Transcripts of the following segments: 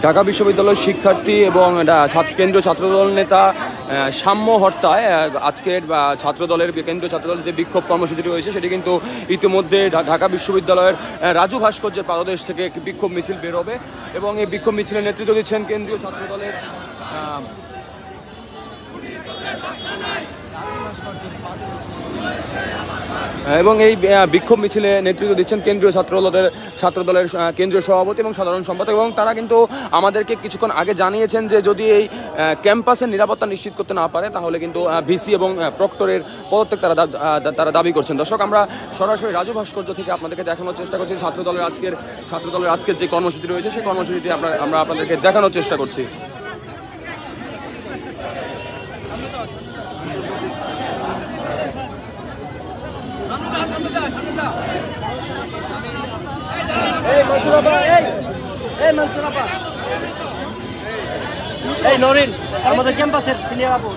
ঢাকা বিশ্ববিদ্যালয়ের শিক্ষার্থী এবং কেন্দ্রীয় ছাত্রদল নেতা সাম্য হত্যায় আজকের ছাত্রদলের কেন্দ্রীয় ছাত্রদলের যে বিক্ষোভ কর্মসূচি রয়েছে সেটি কিন্তু ইতিমধ্যে ঢাকা বিশ্ববিদ্যালয়ের রাজু ভাস্কর্যের পাদদেশ থেকে বিক্ষোভ মিছিল বেরোবে এবং এই বিক্ষোভ মিছিলের নেতৃত্ব দিচ্ছেন কেন্দ্রীয় ছাত্রদলের এবং এই বিক্ষোভ মিছিলে নেতৃত্ব দিচ্ছেন কেন্দ্রীয় ছাত্রদলের কেন্দ্রীয় সভাপতি এবং সাধারণ সম্পাদক এবং তারা কিন্তু আমাদেরকে কিছুক্ষণ আগে জানিয়েছেন যে যদি এই ক্যাম্পাসের নিরাপত্তা নিশ্চিত করতে না পারে তাহলে কিন্তু ভিসি এবং প্রক্টরের পদত্যাগ তারা দাবি করছেন। দর্শক, আমরা সরাসরি রাজু ভাস্কর্য থেকে আপনাদেরকে দেখানোর চেষ্টা করছি ছাত্রদলের আজকের যে কর্মসূচি রয়েছে সেই কর্মসূচিটি আমরা আপনাদেরকে দেখানোর চেষ্টা করছি। এই নরিন আমাদের ক্যাম্পাসের সিনিয়র আপু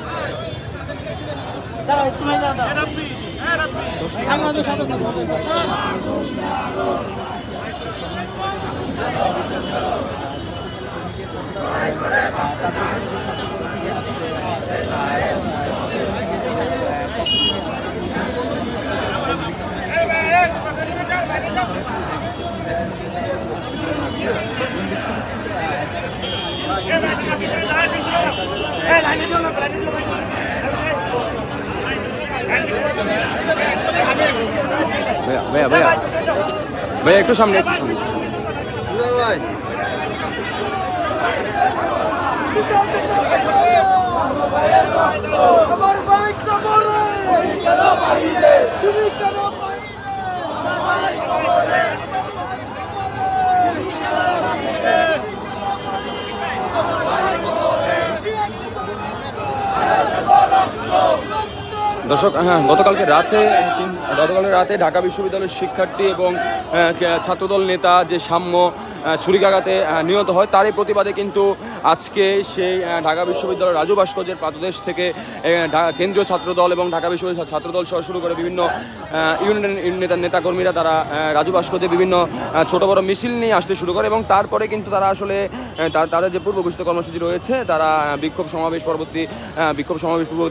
ভাইয়া একটু সামনে দর্শক, গতকালের রাতে ঢাকা বিশ্ববিদ্যালয়ের শিক্ষার্থী এবং ছাত্রদল নেতা যে সাম্য ছুরিকাঘাতে নিহত হয় তারই প্রতিবাদে কিন্তু আজকে সেই ঢাকা বিশ্ববিদ্যালয়ের রাজু ভাস্কর্যের পাদদেশ থেকে কেন্দ্রীয় ছাত্রদল এবং ঢাকা বিশ্ববিদ্যালয় ছাত্রদল সহ শুরু করে বিভিন্ন ইউনিয়ন নেতাকর্মীরা তারা রাজু ভাস্কর্যে বিভিন্ন ছোট বড় মিছিল নিয়ে আসতে শুরু করে এবং তারপরে কিন্তু তারা আসলে তাদের যে পূর্ব ঘোষিত কর্মসূচি রয়েছে তারা বিক্ষোভ সমাবেশ পূর্ববর্তী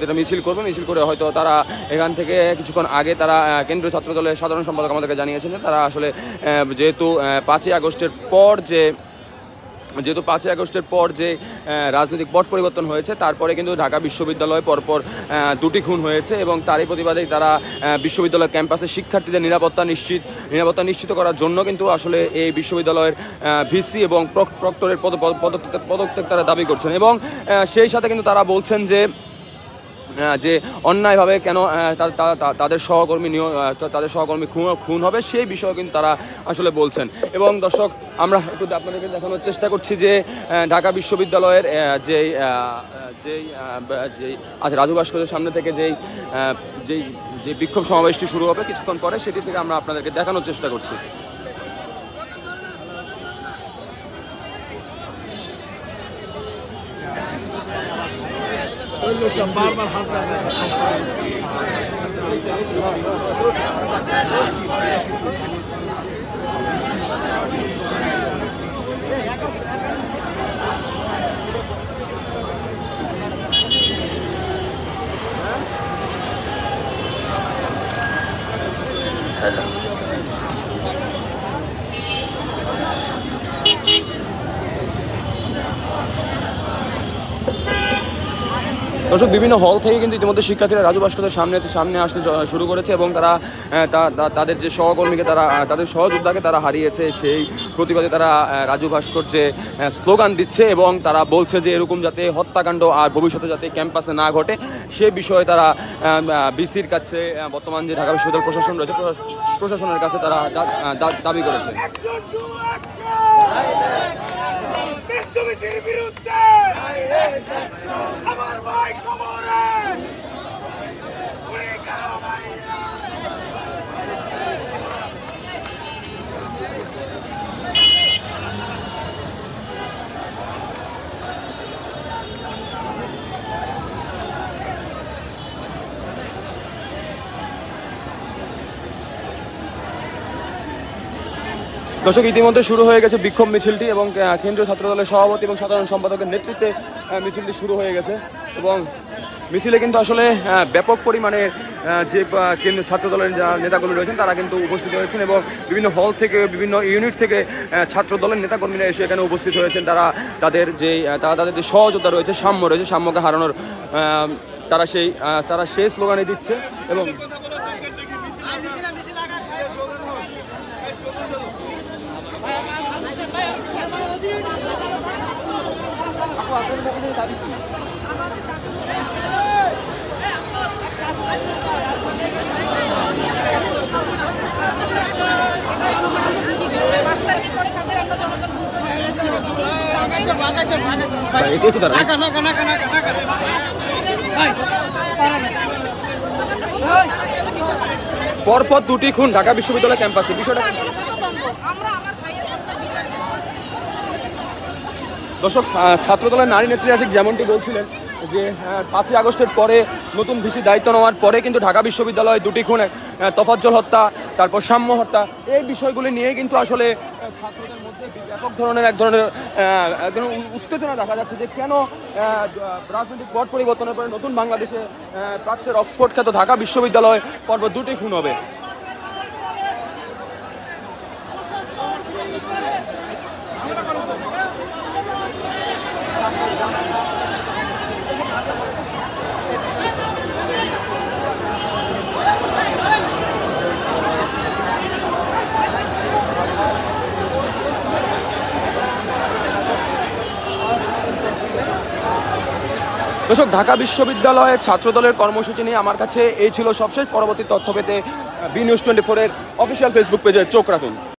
একটা মিছিল করে হয়তো তারা এখান থেকে কিছুক্ষণ আগে তারা কেন্দ্রীয় ছাত্রদলের সাধারণ সম্পাদক আমাদেরকে জানিয়েছেন যে তারা আসলে যেহেতু 5ই আগস্টের পর যে রাজনৈতিক পট পরিবর্তন হয়েছে তারপরে কিন্তু ঢাকা বিশ্ববিদ্যালয়ে পরপর 2টি খুন হয়েছে এবং তারই প্রতিবাদেই তারা বিশ্ববিদ্যালয় ক্যাম্পাসে শিক্ষার্থীদের নিরাপত্তা নিশ্চিত করার জন্য কিন্তু আসলে এই বিশ্ববিদ্যালয়ের ভিসি এবং প্রক্টরের পদত্যাগ তারা দাবি করছেন এবং সেই সাথে কিন্তু তারা বলছেন যে অন্যায়ভাবে কেন তাদের সহকর্মী খুন হবে সেই বিষয়ে কিন্তু তারা আসলে বলছেন। এবং দর্শক, আমরা একটু আপনাদেরকে দেখানোর চেষ্টা করছি যে ঢাকা বিশ্ববিদ্যালয়ের যেই রাজু ভাস্কর্যের সামনে থেকে যেই বিক্ষোভ সমাবেশটি শুরু হবে কিছুক্ষণ পরে সেটি থেকে আমরা আপনাদেরকে দেখানোর চেষ্টা করছি। বারবার হাত দর্শক, বিভিন্ন হল থেকে কিন্তু ইতিমধ্যে শিক্ষার্থীরা রাজু ভাস্কর্যের সামনে আসতে শুরু করেছে এবং তারা তাদের যে সহকর্মীকে তাদের সহযোদ্ধাকে তারা হারিয়েছে সেই প্রতিবাদে তারা রাজু ভাস্কর্যে স্লোগান দিচ্ছে এবং তারা বলছে যে এরকম যাতে হত্যাকাণ্ড আর ভবিষ্যতে যাতে ক্যাম্পাসে না ঘটে সে বিষয়ে তারা বিসির কাছে বর্তমান যে ঢাকা বিশ্ববিদ্যালয় প্রশাসন রয়েছে প্রশাসনের কাছে তারা দাবি করেছে। দর্শক, ইতিমধ্যে শুরু হয়ে গেছে বিক্ষোভ মিছিলটি এবং কেন্দ্রীয় ছাত্রদলের সভাপতি এবং সাধারণ সম্পাদকের নেতৃত্বে মিছিলটি শুরু হয়ে গেছে এবং মিছিলে কিন্তু আসলে ব্যাপক পরিমাণে যে কেন্দ্রীয় ছাত্রদলের নেতাগুলো রয়েছেন তারা কিন্তু উপস্থিত হয়েছেন এবং বিভিন্ন হল থেকে বিভিন্ন ইউনিট থেকে ছাত্রদলের নেতাকর্মীরা এসে এখানে উপস্থিত হয়েছেন। তারা তাদের যে সহযোদ্ধা রয়েছে, সাম্য রয়েছে, সাম্যকে হারানোর তারা সেই স্লোগানে দিচ্ছে এবং পরপর 2টি খুন ঢাকা বিশ্ববিদ্যালয় ক্যাম্পাসে। বিষয়টা দর্শক, ছাত্রদলের নারী নেত্রীরা ঠিক যেমনটি বলছিলেন যে 5ই আগস্টের পরে নতুন ভিসি দায়িত্ব নেওয়ার পরে কিন্তু ঢাকা বিশ্ববিদ্যালয়ে 2টি খুন, তোফাজ্জল হত্যা, তারপর সাম্য হত্যা, এই বিষয়গুলি নিয়ে কিন্তু আসলে ছাত্রদের মধ্যে ব্যাপক ধরনের এক ধরনের উত্তেজনা দেখা যাচ্ছে যে কেন রাজনৈতিক পট পরিবর্তনের পরে নতুন বাংলাদেশে প্রাচ্যের অক্সফোর্ড খ্যাত ঢাকা বিশ্ববিদ্যালয় পরপর 2টি খুন হবে। দর্শক, ঢাকা বিশ্ববিদ্যালয়ের ছাত্রদলের কর্মসূচি নিয়ে আমার কাছে এই ছিল সবশেষ। পরবর্তী তথ্য পেতে বি নিউজ 24 এর অফিসিয়াল ফেসবুক পেজে চোখ রাখুন।